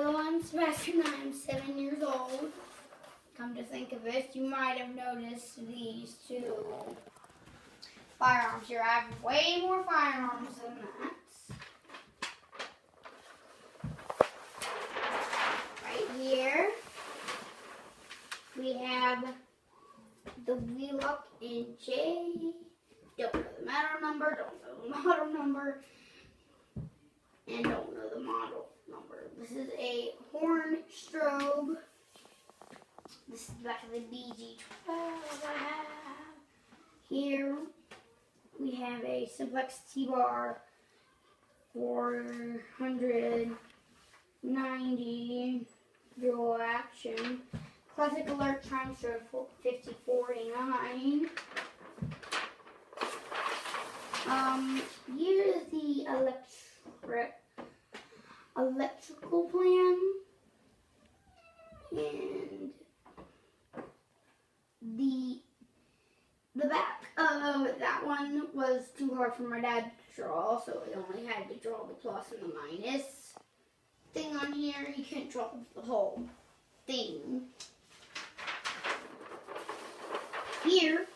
Hello, I'm Sebastian. I'm 7 years old. Come to think of it, you might have noticed these two firearms here. I have way more firearms than that. Right here, we have the Wheelock NJ. Don't know the model number, don't know the model number, and don't know the model number. This is a horn strobe. This is back of the BG12 I have. Here we have a Simplex T-Bar 490 dual action. Classic Alert Time Strobe 5049. Here's the electrical plan, and the back of that one was too hard for my dad to draw, so I only had to draw the plus and the minus thing on here. He couldn't draw the whole thing. Here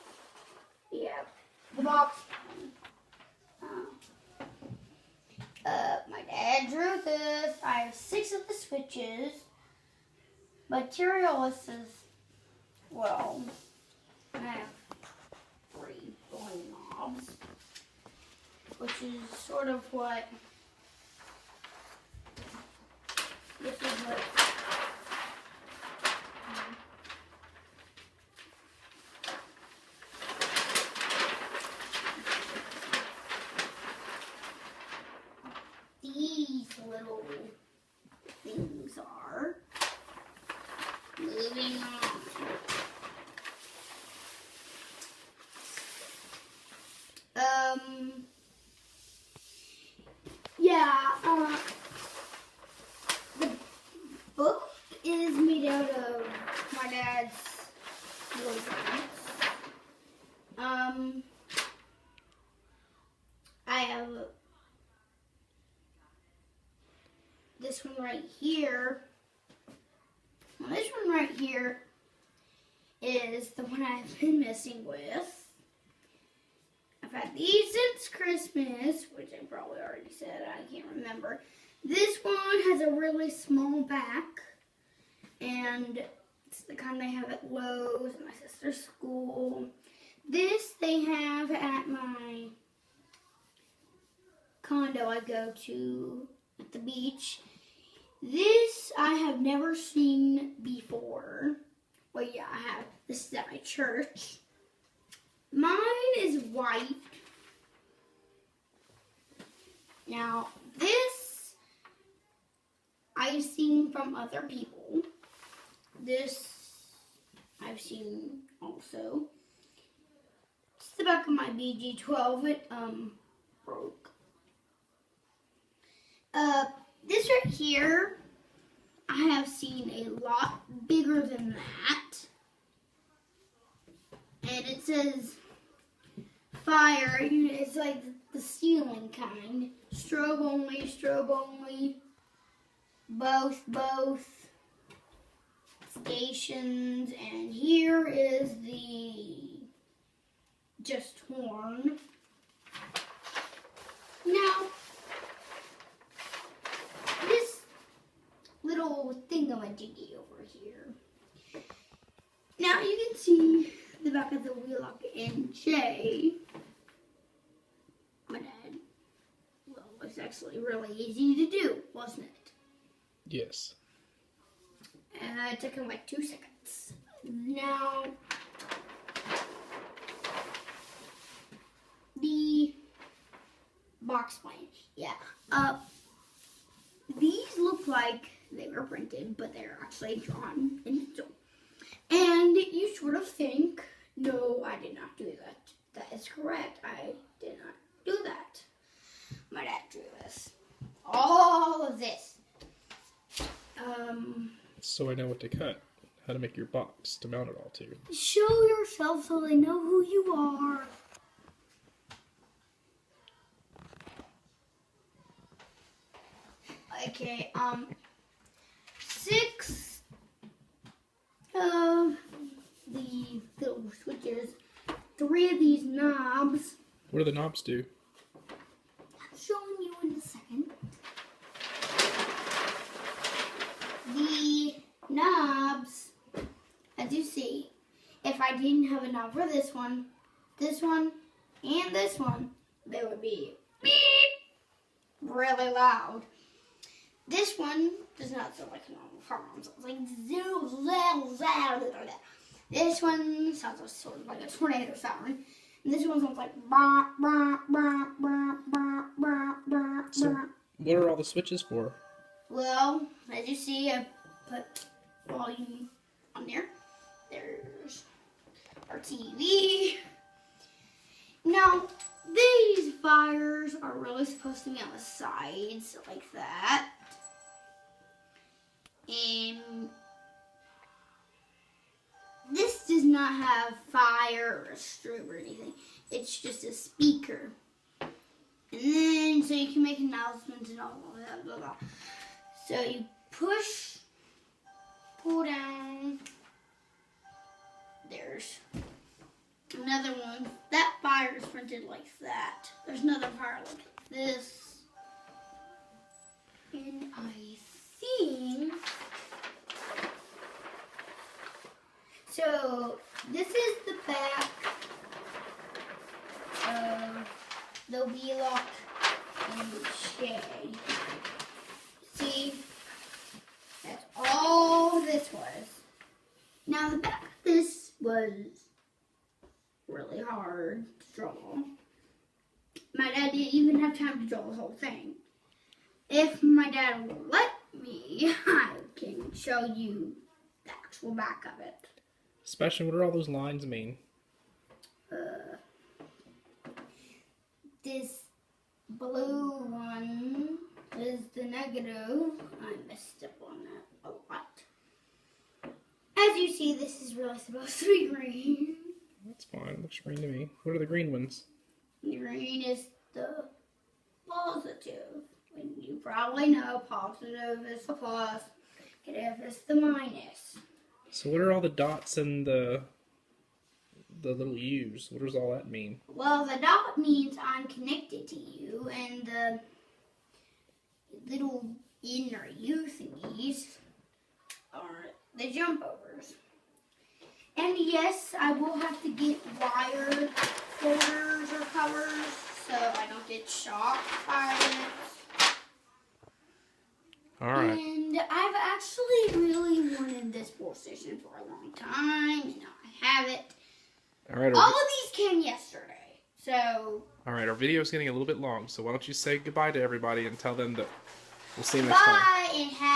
we have the box. My dad drew this. I have 6 of the switches. Materialist is, well, I have 3 volume knobs, which is sort of what this is what these little things are. Moving on. The book is made out of my dad's words. I have this one right here. Well, this one right here is the one I've been messing with. I've had these since Christmas, which I probably already said, I can't remember. This one has a really small back, and it's the kind they have at Lowe's and my sister's school. This they have at my condo I go to at the beach. This I have never seen before. Well, yeah, I have. This is at my church. Mine is white. Now, this I've seen from other people. This I've seen also. It's the back of my BG12. It broke. This right here, I have seen a lot bigger than that. And it says fire. It's like the ceiling kind. Strobe only. Both. Stations. And here is the just horn. Now, this little thingamajiggy over here. Now you can see the back of the Wheelock NJ. My dad, well, it's actually really easy to do, wasn't it? Yes. It took him like 2 seconds. Now, the box plane. Yeah. These look like they were printed, but they're actually drawn in digital. And you sort of think, no, I did not do that. That is correct. I did not do that. My dad drew this. All of this. So I know what to cut. How to make your box to mount it all to. Show yourself so they know who you are. Okay, of the little switches. 3 of these knobs. What do the knobs do? I'm showing you in a second. The knobs, as you see, if I didn't have a knob for this one, and this one, they would be beep, really loud. This one does not sound like a normal phone. It sounds like zero. This one sounds sort of like a tornado siren. And this one sounds like bah, bah, bah, bah, bah, bah, bah, So, what are all the switches for? Well, as you see, I put volume on there. There's our TV. Now, these fires are really supposed to be on the sides, like that. And this does not have fire or a strobe or anything. It's just a speaker. And then, so you can make announcements and all of that, blah, blah. So you push, pull down. There's another one. That fire is printed like that. There's another fire like this. And I think... So, this is the back of the Wheelock and Shay. See? That's all this was. Now, the back of this was really hard to draw. My dad didn't even have time to draw the whole thing. If my dad will let me, I can show you the actual back of it. Sebastian, what do all those lines mean? This blue one is the negative. I messed up on that a lot. As you see, this is really supposed to be green. That's fine. It looks green to me. What are the green ones? Green is the positive. And you probably know positive is the plus, negative is the minus. So what are all the dots and the little U's? What does all that mean? Well, the dot means I'm connected to you, and the little N or U thingies are the jump overs. And yes, I will have to get wire holders or covers so I don't get shocked by it. Alright. And I've actually really wanted this ball station for a long time, and now I have it. Alright. All of these came yesterday, so... Alright, our video is getting a little bit long, so why don't you say goodbye to everybody and tell them that we'll see you next time. Bye, and have